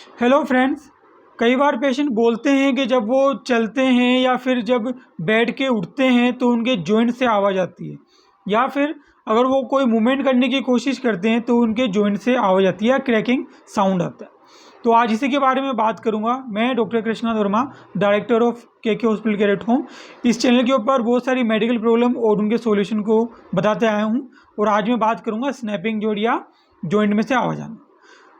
Hello friends. कई बार patient बोलते हैं कि जब वो चलते हैं या फिर जब बैठ के उठते हैं तो उनके जॉइंट से आवाज़ आती है, या फिर अगर वो कोई मूवमेंट करने की कोशिश करते हैं तो उनके जॉइंट से आवाज़ आती है या क्रैकिंग साउंड आता है। तो आज इसी के बारे में बात करूंगा। मैं doctor Krishna Verma, director of के हॉस्पिटल केयर एट होम। इस चैनल के ऊपर बहुत सारी मेडिकल प्रॉब्लम और उनके सॉल्यूशन को बताते आया हूं, और आज मैं बात करूंगा स्नैपिंग जॉइंट या जॉइंट में से आवाज़ आना।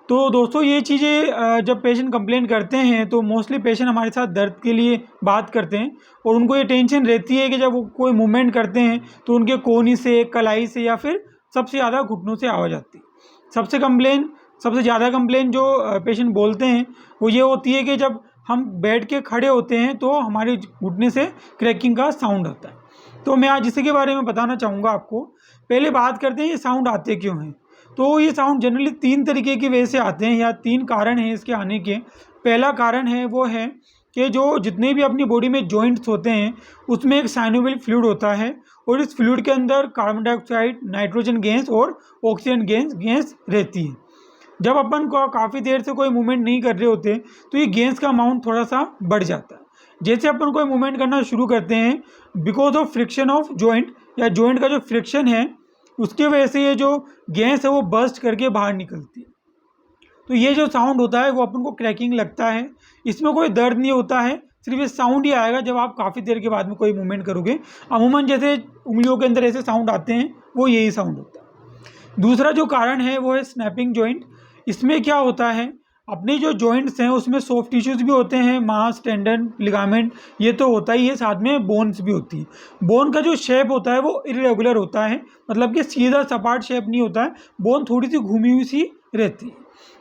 तो दोस्तों, ये चीज़ें जब पेशेंट कंप्लेन करते हैं तो मोस्टली पेशेंट हमारे साथ दर्द के लिए बात करते हैं, और उनको ये टेंशन रहती है कि जब वो कोई मूवमेंट करते हैं तो उनके कोहनी से, कलाई से या फिर सबसे ज़्यादा घुटनों से आवाज़ आती है। सबसे ज़्यादा कंप्लेन जो पेशेंट बोलते हैं वो ये होती है कि जब हम बैठ के खड़े होते हैं तो हमारे घुटने से क्रैकिंग का साउंड आता है। तो मैं आज इसी के बारे में बताना चाहूँगा आपको। पहले बात करते हैं ये साउंड आते क्यों हैं। तो ये साउंड जनरली 3 तरीके की वजह से आते हैं, या 3 कारण हैं इसके आने के। पहला कारण है वो है कि जो जितने भी अपनी बॉडी में जॉइंट्स होते हैं उसमें एक साइनोवियल फ्लूइड होता है, और इस फ्लूइड के अंदर कार्बन डाइऑक्साइड, नाइट्रोजन गैस और ऑक्सीजन गैस रहती है। जब अपन को काफ़ी देर से कोई मूवमेंट नहीं कर रहे होते तो ये गैस का अमाउंट थोड़ा सा बढ़ जाता है। जैसे अपन कोई मूवमेंट करना शुरू करते हैं, because of friction of joint, या जॉइंट का जो फ्रिक्शन है उसके वजह से ये जो गैस है वो बर्स्ट करके बाहर निकलती है। तो ये जो साउंड होता है वो अपन को क्रैकिंग लगता है। इसमें कोई दर्द नहीं होता है, सिर्फ ये साउंड ही आएगा जब आप काफ़ी देर के बाद में कोई मूवमेंट करोगे। अमूमन जैसे उंगलियों के अंदर ऐसे साउंड आते हैं वो यही साउंड होता है। दूसरा जो कारण है वो है स्नैपिंग जॉइंट। इसमें क्या होता है, अपने जो जॉइंट्स हैं उसमें सॉफ्ट टिश्यूज भी होते हैं, मांस, टेंडन, लिगामेंट, ये तो होता ही है, साथ में बोन्स भी होती है। बोन का जो शेप होता है वो इरेगुलर होता है, मतलब कि सीधा सपाट शेप नहीं होता है, बोन थोड़ी सी घूमी हुई सी रहती है।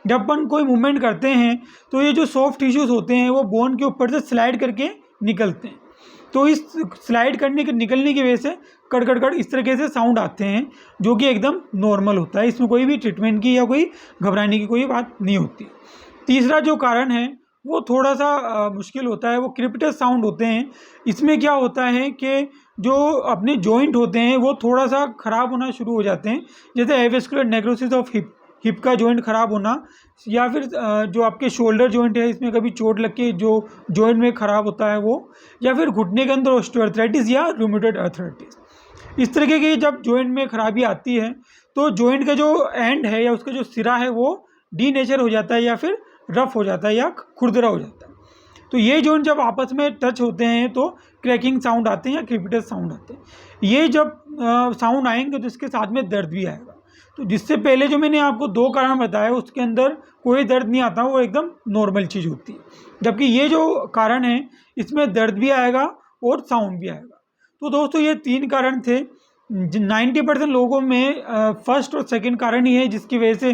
जब अपन कोई मूवमेंट करते हैं तो ये जो सॉफ्ट टिश्यूज होते हैं वो बोन के ऊपर से स्लाइड करके निकलते हैं। तो इस स्लाइड करने के निकलने की वजह से कड़ इस तरीके से साउंड आते हैं, जो कि एकदम नॉर्मल होता है। इसमें कोई भी ट्रीटमेंट की या कोई घबराने की कोई बात नहीं होती। तीसरा जो कारण है वो थोड़ा सा मुश्किल होता है, वो क्रिपिटस साउंड होते हैं। इसमें क्या होता है कि जो अपने जॉइंट होते हैं वो थोड़ा सा ख़राब होना शुरू हो जाते हैं, जैसे एवेस्कुलर नेक्रोसिस ऑफ हिप का जॉइंट ख़राब होना, या फिर जो आपके शोल्डर जॉइंट है इसमें कभी चोट लग के जो जॉइंट में ख़राब होता है वो, या फिर घुटने के अंदर ऑस्टियोआर्थराइटिस या रूमेटॉइड आर्थराइटिस। इस तरीके की जब जॉइंट में खराबी आती है तो जॉइंट का जो एंड है या उसका जो सिरा है वो डीनेचर हो जाता है, या फिर रफ हो जाता है, या खुरदरा हो जाता है। तो ये जॉइंट जब आपस में टच होते हैं तो क्रैकिंग साउंड आते हैं या क्रीपिटस साउंड आते हैं। ये जब साउंड आएंगे तो इसके साथ में दर्द भी आएगा। तो जिससे पहले जो मैंने आपको 2 कारण बताया उसके अंदर कोई दर्द नहीं आता, वो एकदम नॉर्मल चीज़ होती है। जबकि ये जो कारण है इसमें दर्द भी आएगा और साउंड भी आएगा। तो दोस्तों, ये 3 कारण थे। 90% लोगों में फर्स्ट और सेकंड कारण ही है जिसकी वजह से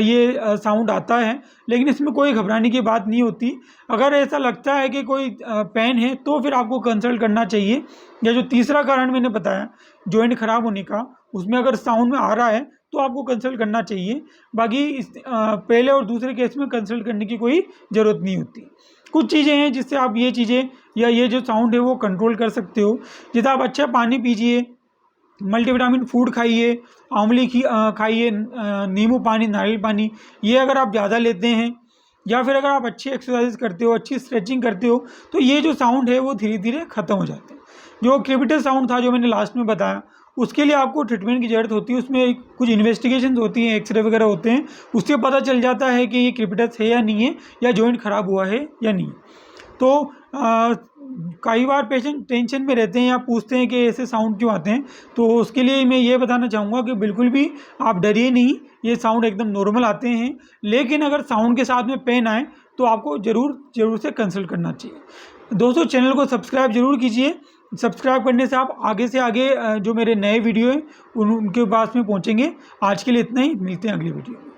ये साउंड आता है, लेकिन इसमें कोई घबराने की बात नहीं होती। अगर ऐसा लगता है कि कोई पेन है तो फिर आपको कंसल्ट करना चाहिए। या जो तीसरा कारण मैंने बताया जॉइंट ख़राब होने का, उसमें अगर साउंड में आ रहा है तो आपको कंसल्ट करना चाहिए। बाकी इस पहले और दूसरे केस में कंसल्ट करने की कोई ज़रूरत नहीं होती। कुछ चीज़ें हैं जिससे आप ये चीज़ें या ये जो साउंड है वो कंट्रोल कर सकते हो। जैसे आप अच्छा पानी पीजिए, मल्टीविटामिन फूड खाइए, आंवले की खाइए, नींबू पानी, नारियल पानी, ये अगर आप ज़्यादा लेते हैं, या फिर अगर आप अच्छी एक्सरसाइज करते हो, अच्छी स्ट्रेचिंग करते हो, तो ये जो साउंड है वो धीरे धीरे ख़त्म हो जाते हैं। जो क्रिपिटस साउंड था जो मैंने लास्ट में बताया, उसके लिए आपको ट्रीटमेंट की ज़रूरत होती है। उसमें कुछ इन्वेस्टिगेशन होती हैं, एक्सरे वगैरह होते हैं, उससे पता चल जाता है कि ये क्रिपिटस है या नहीं है, या जॉइंट ख़राब हुआ है या नहीं। तो कई बार पेशेंट टेंशन में रहते हैं या पूछते हैं कि ऐसे साउंड क्यों आते हैं, तो उसके लिए मैं ये बताना चाहूँगा कि बिल्कुल भी आप डरिए नहीं, ये साउंड एकदम नॉर्मल आते हैं। लेकिन अगर साउंड के साथ में पेन आए तो आपको ज़रूर से कंसल्ट करना चाहिए। दोस्तों, चैनल को सब्सक्राइब ज़रूर कीजिए। सब्सक्राइब करने से आप आगे से आगे जो मेरे नए वीडियो हैं उनके पास में पहुँचेंगे। आज के लिए इतना ही, मिलते हैं अगली वीडियो में।